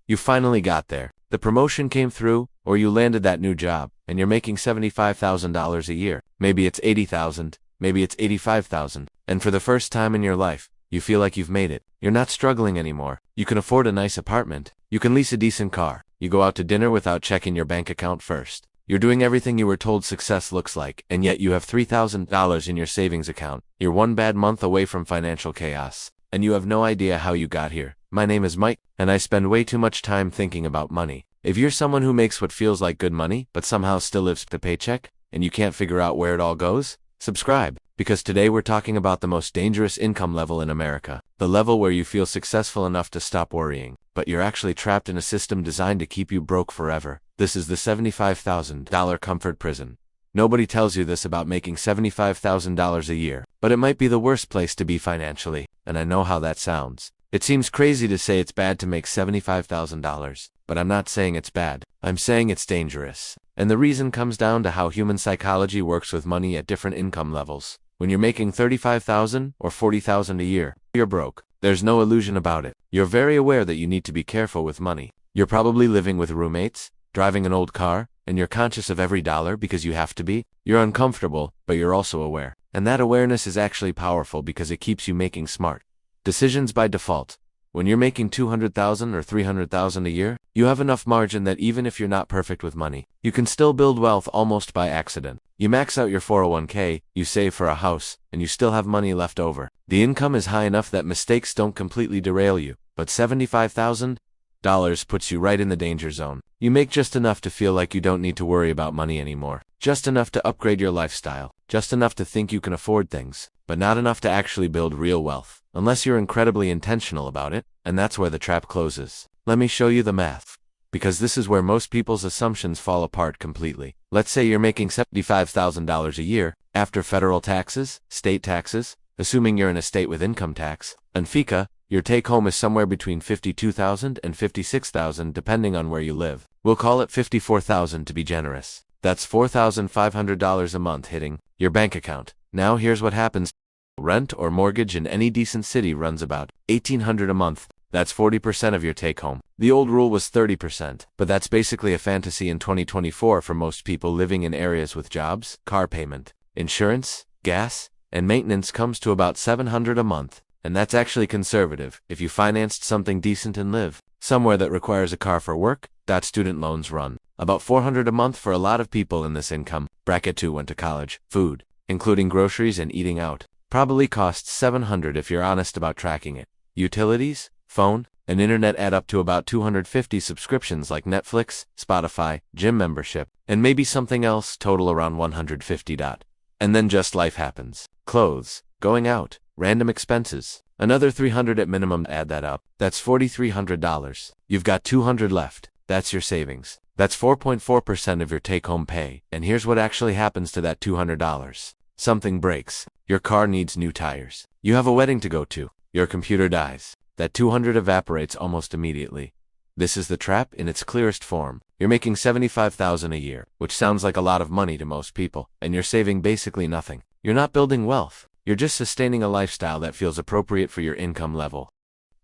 You finally got there. The promotion came through, or you landed that new job, and you're making $75,000 a year. Maybe it's $80,000, maybe it's $85,000. And for the first time in your life, you feel like you've made it. You're not struggling anymore. You can afford a nice apartment. You can lease a decent car. You go out to dinner without checking your bank account first. You're doing everything you were told success looks like, and yet you have $3,000 in your savings account. You're one bad month away from financial chaos, and you have no idea how you got here. My name is Mike, and I spend way too much time thinking about money. If you're someone who makes what feels like good money, but somehow still lives the paycheck, and you can't figure out where it all goes, subscribe, because today we're talking about the most dangerous income level in America, the level where you feel successful enough to stop worrying, but you're actually trapped in a system designed to keep you broke forever. This is the $75,000 comfort prison. Nobody tells you this about making $75,000 a year, but it might be the worst place to be financially, and I know how that sounds. It seems crazy to say it's bad to make $75,000, but I'm not saying it's bad. I'm saying it's dangerous. And the reason comes down to how human psychology works with money at different income levels. When you're making $35,000 or $40,000 a year, you're broke. There's no illusion about it. You're very aware that you need to be careful with money. You're probably living with roommates, driving an old car, and you're conscious of every dollar because you have to be. You're uncomfortable, but you're also aware. And that awareness is actually powerful because it keeps you making smart decisions by default. When you're making $200,000 or $300,000 a year, you have enough margin that even if you're not perfect with money, you can still build wealth almost by accident. You max out your 401k, you save for a house, and you still have money left over. The income is high enough that mistakes don't completely derail you, but $75,000 puts you right in the danger zone. You make just enough to feel like you don't need to worry about money anymore. Just enough to upgrade your lifestyle. Just enough to think you can afford things, but not enough to actually build real wealth. Unless you're incredibly intentional about it, and that's where the trap closes. Let me show you the math, because this is where most people's assumptions fall apart completely. Let's say you're making $75,000 a year, after federal taxes, state taxes, assuming you're in a state with income tax, and FICA, your take-home is somewhere between $52,000 and $56,000 depending on where you live. We'll call it $54,000 to be generous. That's $4,500 a month hitting your bank account. Now here's what happens. Rent or mortgage in any decent city runs about $1,800 a month. That's 40% of your take-home. The old rule was 30%, but that's basically a fantasy in 2024 for most people living in areas with jobs. Car payment, insurance, gas, and maintenance comes to about $700 a month. And that's actually conservative. If you financed something decent and live somewhere that requires a car for work, student loans run about $400 a month for a lot of people in this income bracket who went to college. Food, including groceries and eating out, probably costs $700 if you're honest about tracking it. Utilities, phone, and internet add up to about 250 subscriptions like Netflix, Spotify, gym membership, and maybe something else total around $150. And then just life happens. Clothes, going out, random expenses, another $300 at minimum. Add that up. That's $4,300. You've got $200 left. That's your savings. That's 4.4% of your take-home pay. And here's what actually happens to that $200. Something breaks. Your car needs new tires. You have a wedding to go to. Your computer dies. That $200 evaporates almost immediately. This is the trap in its clearest form. You're making $75,000 a year, which sounds like a lot of money to most people, and you're saving basically nothing. You're not building wealth. You're just sustaining a lifestyle that feels appropriate for your income level.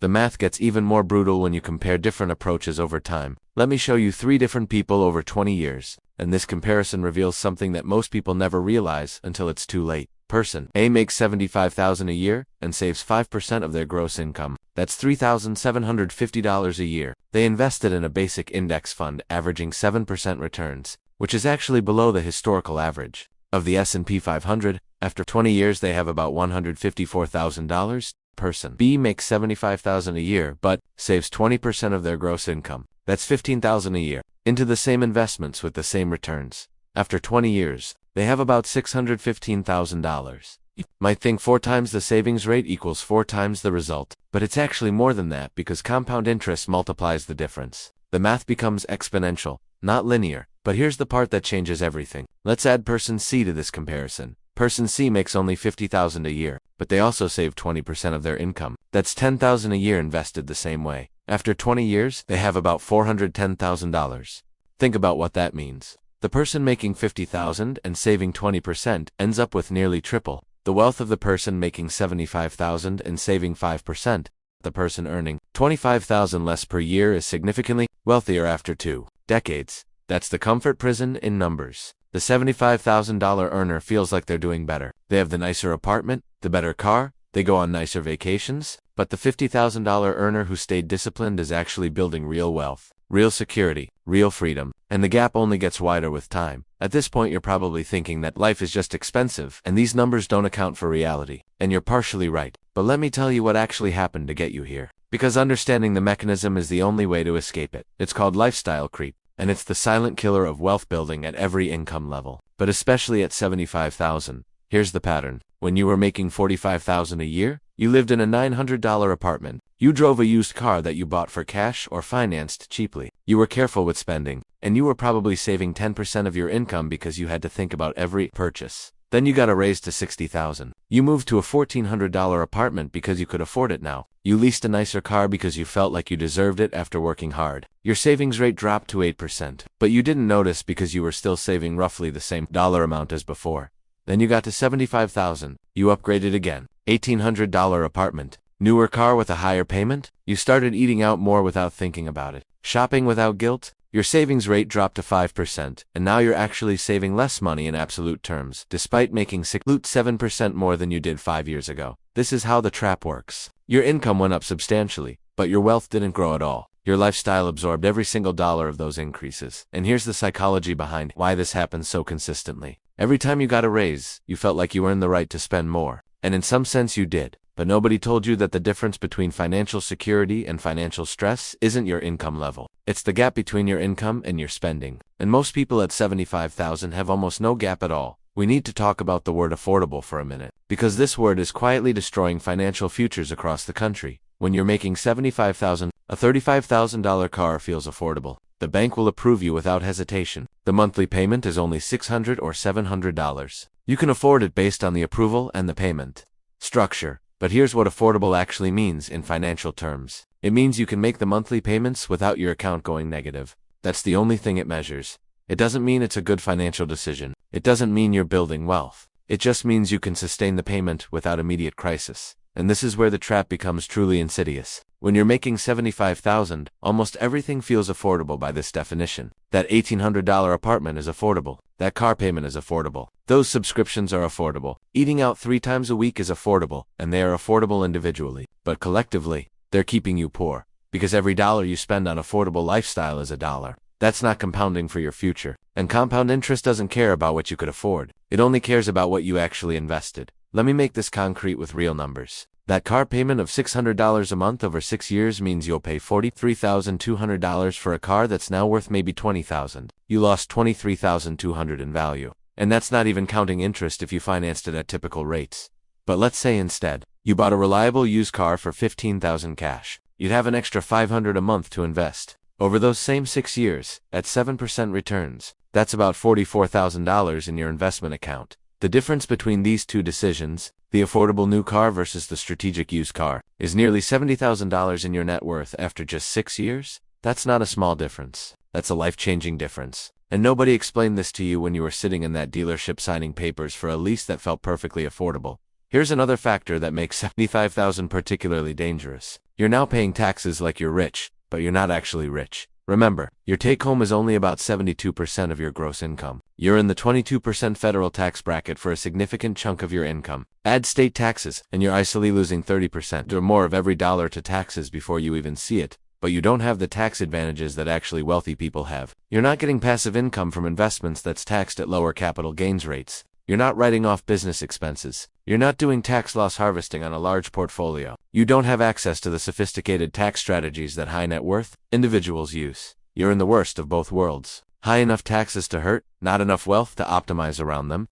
The math gets even more brutal when you compare different approaches over time. Let me show you 3 different people over 20 years, and this comparison reveals something that most people never realize until it's too late. Person A makes $75,000 a year and saves 5% of their gross income. That's $3,750 a year. They invested in a basic index fund averaging 7% returns, which is actually below the historical average of the S&P 500. After 20 years, they have about $154,000. Person B makes $75,000 a year but saves 20% of their gross income. That's $15,000 a year into the same investments with the same returns. After 20 years, they have about $615,000. You might think 4 times the savings rate equals 4 times the result, but it's actually more than that because compound interest multiplies the difference. The math becomes exponential, not linear. But here's the part that changes everything. Let's add person C to this comparison. Person C makes only $50,000 a year, but they also save 20% of their income. That's $10,000 a year invested the same way. After 20 years, they have about $410,000. Think about what that means. The person making $50,000 and saving 20% ends up with nearly triple the wealth of the person making $75,000 and saving 5%. The person earning $25,000 less per year is significantly wealthier after 2 decades. That's the comfort prison in numbers. The $75,000 earner feels like they're doing better. They have the nicer apartment, the better car, they go on nicer vacations, but the $50,000 earner who stayed disciplined is actually building real wealth, real security, real freedom, and the gap only gets wider with time. At this point, you're probably thinking that life is just expensive and these numbers don't account for reality. And you're partially right. But let me tell you what actually happened to get you here. Because understanding the mechanism is the only way to escape it. It's called lifestyle creep, and it's the silent killer of wealth building at every income level, but especially at $75,000. Here's the pattern. When you were making $45,000 a year, you lived in a $900 apartment. You drove a used car that you bought for cash or financed cheaply. You were careful with spending, and you were probably saving 10% of your income because you had to think about every purchase. Then you got a raise to $60,000. You moved to a $1,400 apartment because you could afford it now. You leased a nicer car because you felt like you deserved it after working hard. Your savings rate dropped to 8%, but you didn't notice because you were still saving roughly the same dollar amount as before. Then you got to $75,000. You upgraded again. $1,800 apartment. Newer car with a higher payment? You started eating out more without thinking about it. Shopping without guilt? Your savings rate dropped to 5%, and now you're actually saving less money in absolute terms, despite making 7% more than you did 5 years ago. This is how the trap works. Your income went up substantially, but your wealth didn't grow at all. Your lifestyle absorbed every single dollar of those increases. And here's the psychology behind why this happens so consistently. Every time you got a raise, you felt like you earned the right to spend more. And in some sense you did. But nobody told you that the difference between financial security and financial stress isn't your income level. It's the gap between your income and your spending. And most people at $75,000 have almost no gap at all. We need to talk about the word affordable for a minute, because this word is quietly destroying financial futures across the country. When you're making $75,000, a $35,000 car feels affordable. The bank will approve you without hesitation. The monthly payment is only $600 or $700. You can afford it based on the approval and the payment structure. But here's what affordable actually means in financial terms. It means you can make the monthly payments without your account going negative. That's the only thing it measures. It doesn't mean it's a good financial decision. It doesn't mean you're building wealth. It just means you can sustain the payment without immediate crisis. And this is where the trap becomes truly insidious. When you're making $75,000, almost everything feels affordable by this definition. That $1,800 apartment is affordable. That car payment is affordable. Those subscriptions are affordable. Eating out 3 times a week is affordable, and they are affordable individually. But collectively, they're keeping you poor. Because every dollar you spend on affordable lifestyle is a dollar. That's not compounding for your future. And compound interest doesn't care about what you could afford. It only cares about what you actually invested. Let me make this concrete with real numbers. That car payment of $600 a month over 6 years means you'll pay $43,200 for a car that's now worth maybe $20,000. You lost $23,200 in value. And that's not even counting interest if you financed it at typical rates. But let's say instead, you bought a reliable used car for $15,000 cash. You'd have an extra $500 a month to invest. Over those same 6 years, at 7% returns, that's about $44,000 in your investment account. The difference between these two decisions, the affordable new car versus the strategic used car, is nearly $70,000 in your net worth after just 6 years. That's not a small difference. That's a life-changing difference. And nobody explained this to you when you were sitting in that dealership signing papers for a lease that felt perfectly affordable. Here's another factor that makes $75,000 particularly dangerous. You're now paying taxes like you're rich, but you're not actually rich. Remember, your take-home is only about 72% of your gross income. You're in the 22% federal tax bracket for a significant chunk of your income. Add state taxes, and you're easily losing 30% or more of every dollar to taxes before you even see it. But you don't have the tax advantages that actually wealthy people have. You're not getting passive income from investments that's taxed at lower capital gains rates. You're not writing off business expenses. You're not doing tax loss harvesting on a large portfolio. You don't have access to the sophisticated tax strategies that high net worth individuals use. You're in the worst of both worlds. High enough taxes to hurt, not enough wealth to optimize around them.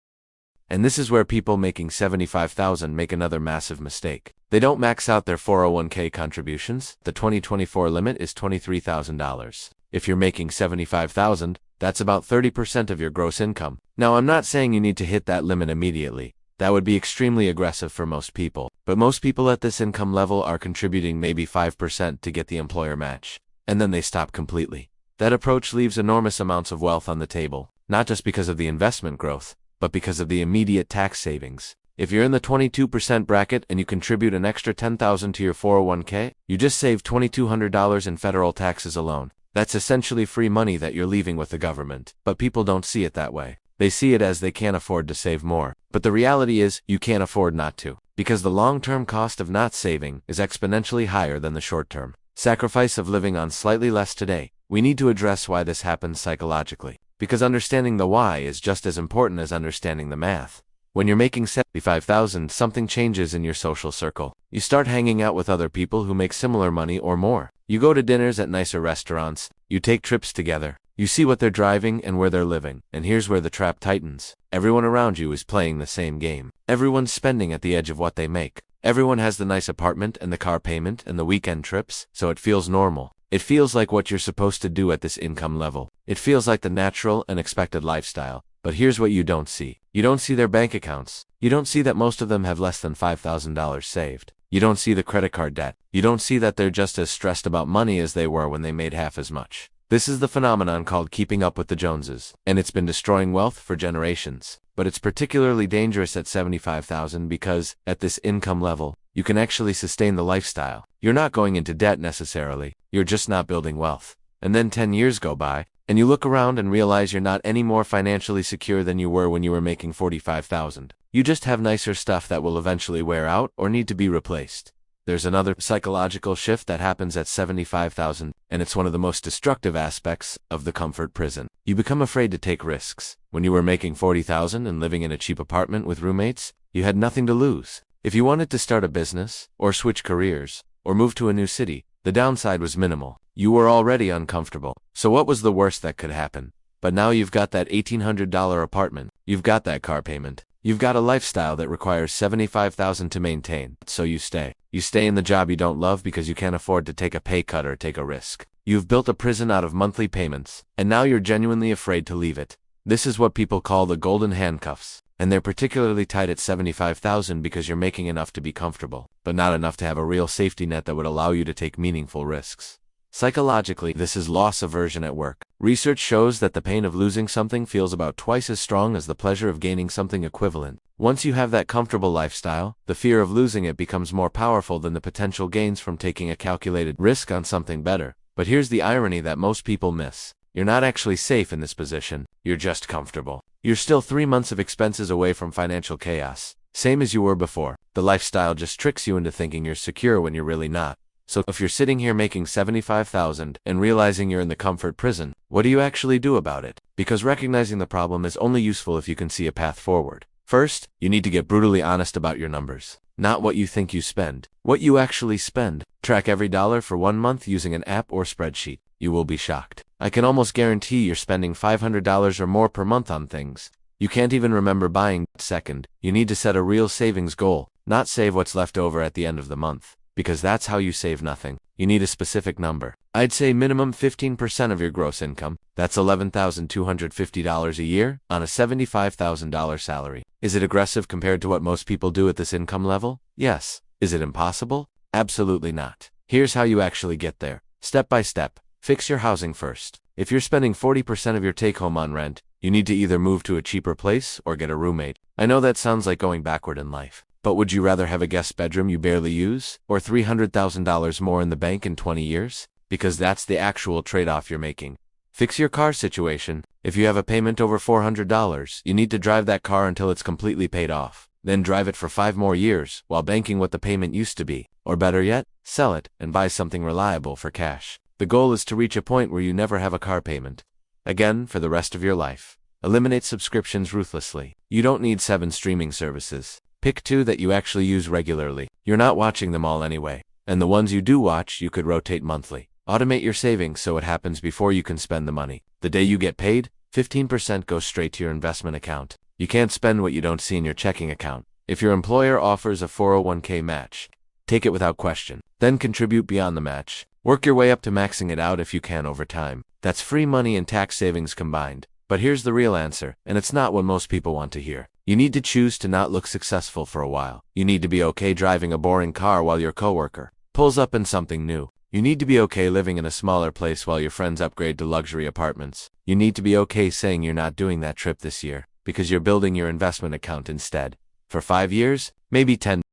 And this is where people making $75,000 make another massive mistake. They don't max out their 401k contributions. The 2024 limit is $23,000. If you're making $75,000, that's about 30% of your gross income. Now, I'm not saying you need to hit that limit immediately. That would be extremely aggressive for most people. But most people at this income level are contributing maybe 5% to get the employer match. And then they stop completely. That approach leaves enormous amounts of wealth on the table, not just because of the investment growth, but because of the immediate tax savings. If you're in the 22% bracket and you contribute an extra $10,000 to your 401k, you just saved $2,200 in federal taxes alone. That's essentially free money that you're leaving with the government. But people don't see it that way. They see it as they can't afford to save more. But the reality is, you can't afford not to. Because the long-term cost of not saving is exponentially higher than the short-term sacrifice of living on slightly less today. We need to address why this happens psychologically. Because understanding the why is just as important as understanding the math. When you're making $75,000, something changes in your social circle. You start hanging out with other people who make similar money or more. You go to dinners at nicer restaurants. You take trips together. You see what they're driving and where they're living. And here's where the trap tightens. Everyone around you is playing the same game. Everyone's spending at the edge of what they make. Everyone has the nice apartment and the car payment and the weekend trips, so it feels normal. It feels like what you're supposed to do at this income level. It feels like the natural and expected lifestyle. But here's what you don't see. You don't see their bank accounts. You don't see that most of them have less than $5,000 saved. You don't see the credit card debt. You don't see that they're just as stressed about money as they were when they made half as much. This is the phenomenon called keeping up with the Joneses, and it's been destroying wealth for generations. But it's particularly dangerous at $75,000 because, at this income level, you can actually sustain the lifestyle. You're not going into debt necessarily, you're just not building wealth. And then 10 years go by, and you look around and realize you're not any more financially secure than you were when you were making $45,000. You just have nicer stuff that will eventually wear out or need to be replaced. There's another psychological shift that happens at $75,000, and it's one of the most destructive aspects of the comfort prison. You become afraid to take risks. When you were making $40,000 and living in a cheap apartment with roommates, you had nothing to lose. If you wanted to start a business, or switch careers, or move to a new city, the downside was minimal. You were already uncomfortable. So what was the worst that could happen? But now you've got that $1,800 apartment. You've got that car payment. You've got a lifestyle that requires $75,000 to maintain, so you stay. You stay in the job you don't love because you can't afford to take a pay cut or take a risk. You've built a prison out of monthly payments, and now you're genuinely afraid to leave it. This is what people call the golden handcuffs, and they're particularly tight at $75,000 because you're making enough to be comfortable, but not enough to have a real safety net that would allow you to take meaningful risks. Psychologically, this is loss aversion at work. Research shows that the pain of losing something feels about twice as strong as the pleasure of gaining something equivalent. Once you have that comfortable lifestyle, the fear of losing it becomes more powerful than the potential gains from taking a calculated risk on something better. But here's the irony that most people miss. You're not actually safe in this position. You're just comfortable. You're still 3 months of expenses away from financial chaos. Same as you were before. The lifestyle just tricks you into thinking you're secure when you're really not. So if you're sitting here making $75,000 and realizing you're in the comfort prison, what do you actually do about it? Because recognizing the problem is only useful if you can see a path forward. First, you need to get brutally honest about your numbers. Not what you think you spend. What you actually spend. Track every dollar for 1 month using an app or spreadsheet. You will be shocked. I can almost guarantee you're spending $500 or more per month on things you can't even remember buying. Second, you need to set a real savings goal, not save what's left over at the end of the month. Because that's how you save nothing. You need a specific number. I'd say minimum 15% of your gross income. That's $11,250 a year on a $75,000 salary. Is it aggressive compared to what most people do at this income level? Yes. Is it impossible? Absolutely not. Here's how you actually get there. Step by step. Fix your housing first. If you're spending 40% of your take-home on rent, you need to either move to a cheaper place or get a roommate. I know that sounds like going backward in life. But would you rather have a guest bedroom you barely use, or $300,000 more in the bank in 20 years? Because that's the actual trade-off you're making. Fix your car situation. If you have a payment over $400, you need to drive that car until it's completely paid off. Then drive it for 5 more years, while banking what the payment used to be. Or better yet, sell it, and buy something reliable for cash. The goal is to reach a point where you never have a car payment again for the rest of your life. Eliminate subscriptions ruthlessly. You don't need 7 streaming services. Pick 2 that you actually use regularly. You're not watching them all anyway. And the ones you do watch, you could rotate monthly. Automate your savings so it happens before you can spend the money. The day you get paid, 15% goes straight to your investment account. You can't spend what you don't see in your checking account. If your employer offers a 401k match, take it without question. Then contribute beyond the match. Work your way up to maxing it out if you can over time. That's free money and tax savings combined. But here's the real answer, and it's not what most people want to hear. You need to choose to not look successful for a while. You need to be okay driving a boring car while your coworker pulls up in something new. You need to be okay living in a smaller place while your friends upgrade to luxury apartments. You need to be okay saying you're not doing that trip this year, because you're building your investment account instead. For 5 years? Maybe 10.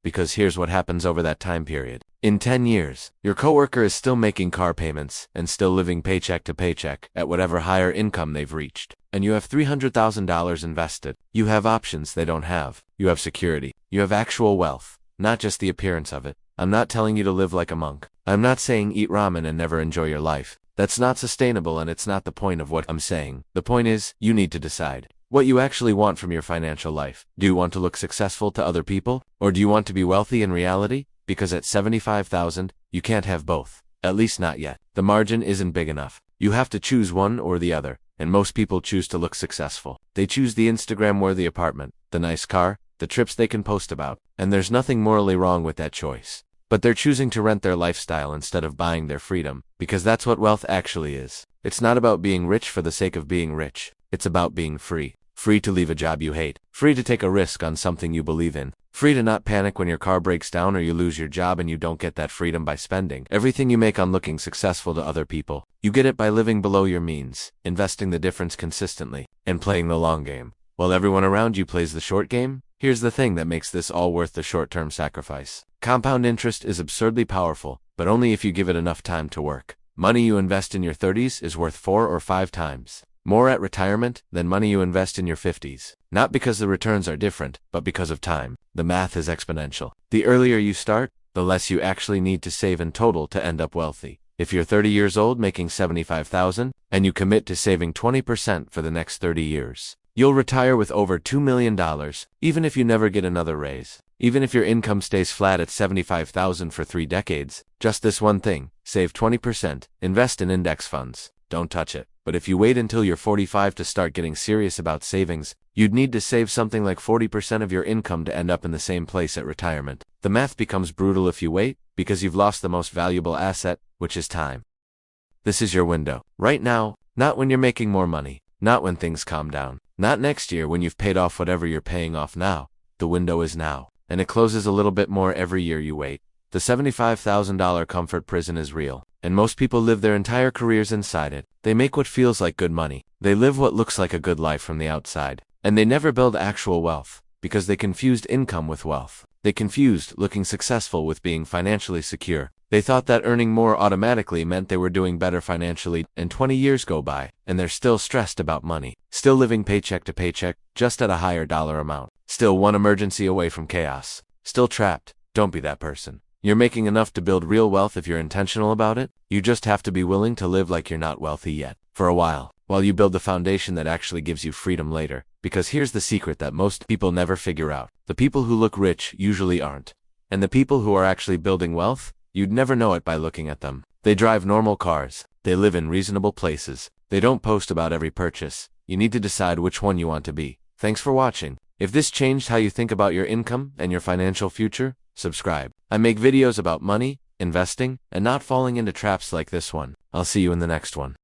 Because here's what happens over that time period. In 10 years, your coworker is still making car payments and still living paycheck to paycheck at whatever higher income they've reached. And you have $300,000 invested. You have options they don't have. You have security. You have actual wealth, not just the appearance of it. I'm not telling you to live like a monk. I'm not saying eat ramen and never enjoy your life. That's not sustainable, and it's not the point of what I'm saying. The point is, you need to decide what you actually want from your financial life. Do you want to look successful to other people? Or do you want to be wealthy in reality? Because at 75,000, you can't have both. At least not yet. The margin isn't big enough. You have to choose one or the other, and most people choose to look successful. They choose the Instagram-worthy apartment, the nice car, the trips they can post about, and there's nothing morally wrong with that choice. But they're choosing to rent their lifestyle instead of buying their freedom, because that's what wealth actually is. It's not about being rich for the sake of being rich. It's about being free. Free to leave a job you hate. Free to take a risk on something you believe in. Free to not panic when your car breaks down or you lose your job, and you don't get that freedom by spending everything you make on looking successful to other people. You get it by living below your means, investing the difference consistently, and playing the long game. While everyone around you plays the short game, here's the thing that makes this all worth the short-term sacrifice. Compound interest is absurdly powerful, but only if you give it enough time to work. Money you invest in your 30s is worth 4 or 5 times more at retirement than money you invest in your 50s. Not because the returns are different, but because of time. The math is exponential. The earlier you start, the less you actually need to save in total to end up wealthy. If you're 30 years old making $75,000, and you commit to saving 20% for the next 30 years, you'll retire with over $2 million, even if you never get another raise. Even if your income stays flat at $75,000 for 3 decades, just this one thing: save 20%, invest in index funds. Don't touch it. But if you wait until you're 45 to start getting serious about savings, you'd need to save something like 40% of your income to end up in the same place at retirement. The math becomes brutal if you wait, because you've lost the most valuable asset, which is time. This is your window. Right now, not when you're making more money, not when things calm down, not next year when you've paid off whatever you're paying off now. The window is now, and it closes a little bit more every year you wait. The $75,000 comfort prison is real, and most people live their entire careers inside it. They make what feels like good money. They live what looks like a good life from the outside. And they never build actual wealth, because they confused income with wealth. They confused looking successful with being financially secure. They thought that earning more automatically meant they were doing better financially, and 20 years go by, and they're still stressed about money. Still living paycheck to paycheck, just at a higher dollar amount. Still one emergency away from chaos. Still trapped. Don't be that person. You're making enough to build real wealth if you're intentional about it. You just have to be willing to live like you're not wealthy yet, for a while you build the foundation that actually gives you freedom later. Because here's the secret that most people never figure out. The people who look rich usually aren't. And the people who are actually building wealth, you'd never know it by looking at them. They drive normal cars. They live in reasonable places. They don't post about every purchase. You need to decide which one you want to be. Thanks for watching. If this changed how you think about your income and your financial future, subscribe. I make videos about money, investing, and not falling into traps like this one. I'll see you in the next one.